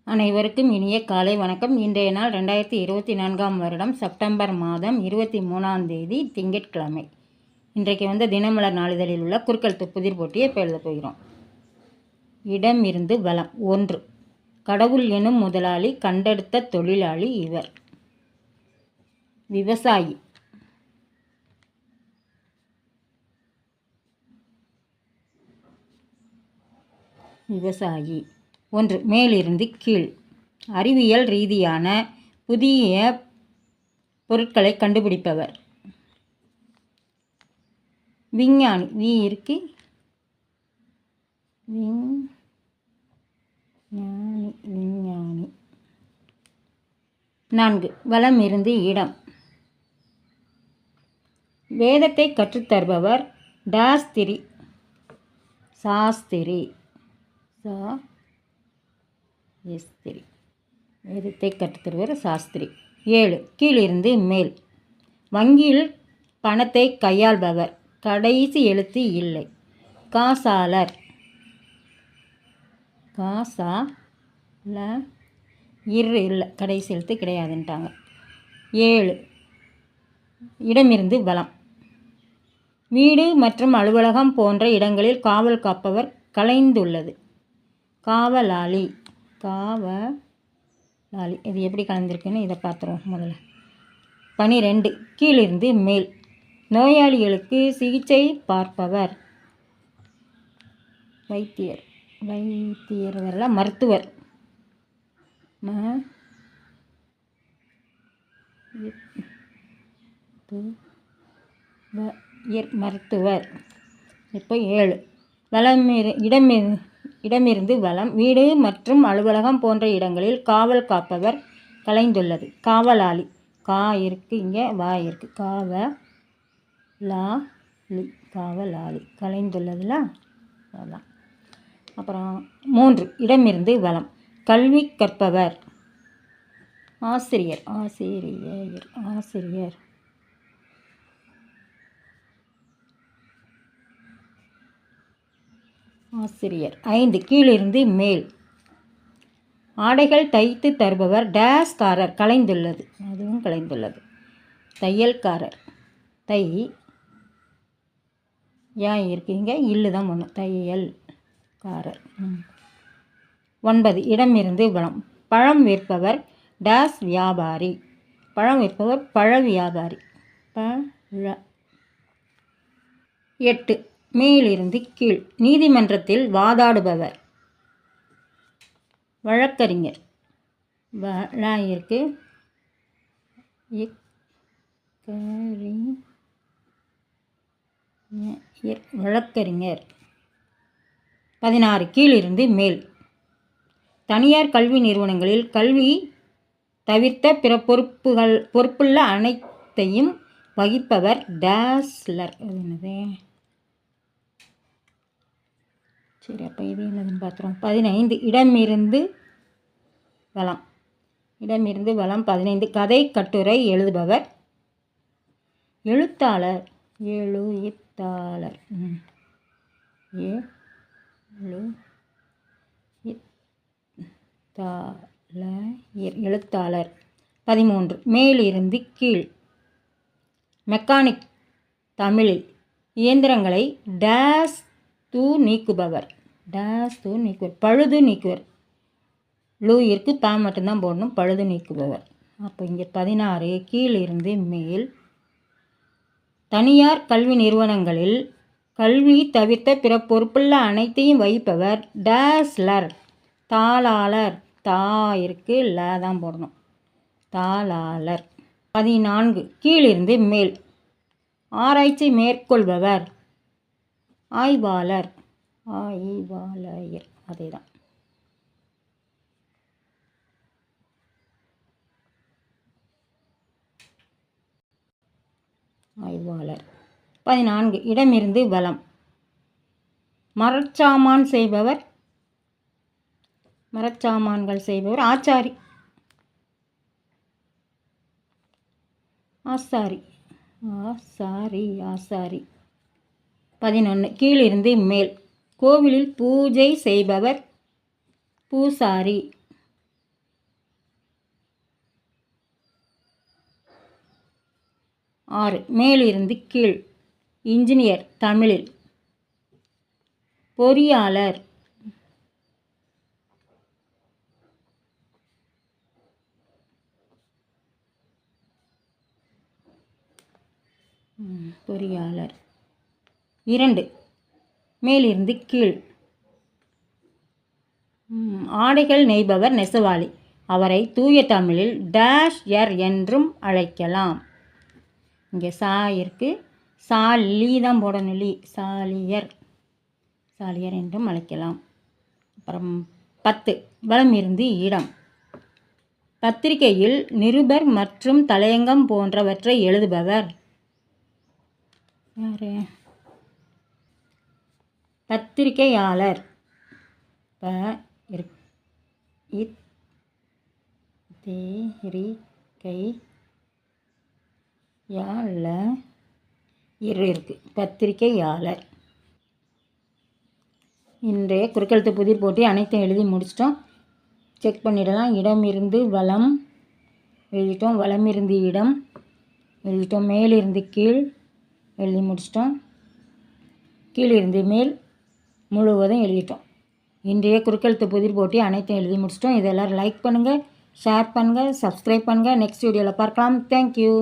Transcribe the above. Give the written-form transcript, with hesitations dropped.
அனைவருக்கும் இனிய காலை வணக்கம். இன்றைய நாள் 2024 வருடம் செப்டம்பர் மாதம் 23ஆம் தேதி திங்கட்கிழமை. இன்றைக்கு தினமலர் நாளிதழில் உள்ள குறுக்கெழுத்து புதிர் போட்டியை இப்போ எழுத போகிறோம். இடம் இருந்து வளம். 1. கடவுள் எனும் முதலாளி கண்டெடுத்த தொழிலாளி இவர். விவசாயி. விவசாயி. 1. மேலிருந்து கீழ். அறிவியல் ரீதியான புதிய பொருட்களை கண்டுபிடிப்பவர். விஞ்ஞானி. வி இருக்கு விஞ்ஞானி. 4. வலம் இருந்து இடம். வேதத்தை கற்றுத்தருபவர் டாஸ்திரி. சாஸ்திரி. வேதத்தை கற்றுத்தருவர் சாஸ்திரி. 7. கீழிருந்து மேல். வங்கியில் பணத்தை கையாள்பவர். கடைசி எழுத்து இல்லை. காசாளர். இல்லை, கடைசி எழுத்து கிடையாதுன்ட்டாங்க. 7. இடமிருந்து வலம். வீடு மற்றும் அலுவலகம் போன்ற இடங்களில் காவல் காப்பவர். கலைந்துள்ளது. காவலாளி. இது எப்படி கலந்துருக்குன்னு இதை பார்த்துருவோம் முதல்ல. 12. கீழிருந்து மேல். நோயாளிகளுக்கு சிகிச்சை பார்ப்பவர். வைத்தியர். வரல, மருத்துவர். மருத்துவர். இப்போ 7. இடமிருந்து வலம். வீடு மற்றும் அலுவலகம் போன்ற இடங்களில் காவல் காப்பவர். கலைந்துள்ளது. காவலாளி. கா இருக்கு, இங்கே வா இருக்கு. காவலாளி. கலைந்துள்ளதுல அதான். அப்புறம் 3. இடமிருந்து வலம். கல்வி கற்பவர். ஆசிரியர். 5. கீழிருந்து மேல். ஆடைகள் தைத்து தருபவர். டேஸ்காரர். கலைந்துள்ளது. அதுவும் கலைந்துள்ளது. தையல்காரர். ஏன் இருக்கீங்க, இல்லு தான் ஒன்று. தையல்காரர். 9. இடமிருந்து வலம். பழம் விற்பவர். டேஸ் வியாபாரி. பழம் விற்பவர். பழ வியாபாரி. 8. மேலிருந்து கீழ். நீதிமன்றத்தில் வாதாடுபவர். வழக்கறிஞர். இருக்கு. வழக்கறிஞர். 16. கீழிருந்து மேல். தனியார் கல்வி நிறுவனங்களில் கல்வி தவிர்த்த பிற பொறுப்புள்ள அனைத்தையும் வகிப்பவர். டேஸ்லர். என்னது? சரி, அப்போ இது என்னதுன்னு பார்த்துருவோம். 15. இடமிருந்து வலம். 15. கதை கட்டுரை எழுதுபவர். எழுத்தாளர். எழுத்தாளர். 13. மேலிருந்து கீழ். மெக்கானிக். தமிழில் இயந்திரங்களை டேஸ் தூ நீக்குபவர். பழுது நீக்குவர். லூயிற்கு பா மட்டும்தான் போடணும். பழுது நீக்குபவர். அப்போ இங்கே 16. கீழிருந்து மேல். தனியார் கல்வி நிறுவனங்களில் கல்வி தவிர்த்த பிற பொறுப்புள்ள அனைத்தையும் வகிப்பவர். டேஸ்லர். தாளாளர். இருக்கு, தான் போடணும். தாளாளர். 14. கீழிருந்து மேல். ஆராய்ச்சி மேற்கொள்பவர். ஆய்வாளர். அதே தான். ஆய்வாளர். 14. இடமிருந்து வலம். மரச்சாமான்கள் செய்பவர். ஆச்சாரி. ஆசாரி. 11. கீழிருந்து மேல். கோவிலில் பூஜை செய்பவர். பூசாரி. 6. மேலிருந்து கீழ். இன்ஜினியர் தமிழில். பொறியாளர். பொறியாளர். 2. மேலிருந்து கீழ். ஆடைகள் நெய்பவர் நெசவாளி. அவரை தூய தமிழில் டேஷ் எர் என்றும் அழைக்கலாம். இங்கே சா இருக்குது, சாலி தான் போடணும், லீ. சாலியர் என்றும் அழைக்கலாம். அப்புறம் 10. வலமிருந்து இடம். பத்திரிகையில் நிருபர் மற்றும் தலையங்கம் போன்றவற்றை எழுதுபவர் யார்? பத்திரிகையாளர். பத்திரிகையாளர். இன்றைய குறுக்கெழுத்து புதிர் போட்டி அனைத்தும் எழுதி முடிச்சிட்டோம். செக் பண்ணிடலாம். இடமிருந்து வலம் எழுதிட்டோம், வலமிருந்து இடம் எழுதிட்டோம், மேலிருந்து கீழ் எழுதி முடிச்சிட்டோம், கீழிருந்து மேல் முழுவதும் எழுதிட்டோம். இன்றைய குறுக்கெழுத்து புதிர் போட்டி அனைத்தும் எழுதி முடிச்சிட்டோம். இதெல்லாம் லைக் பண்ணுங்கள், ஷேர் பண்ணுங்கள், சப்ஸ்கிரைப் பண்ணுங்கள். நெக்ஸ்ட் வீடியோவில் பார்க்கலாம். தேங்க்யூ.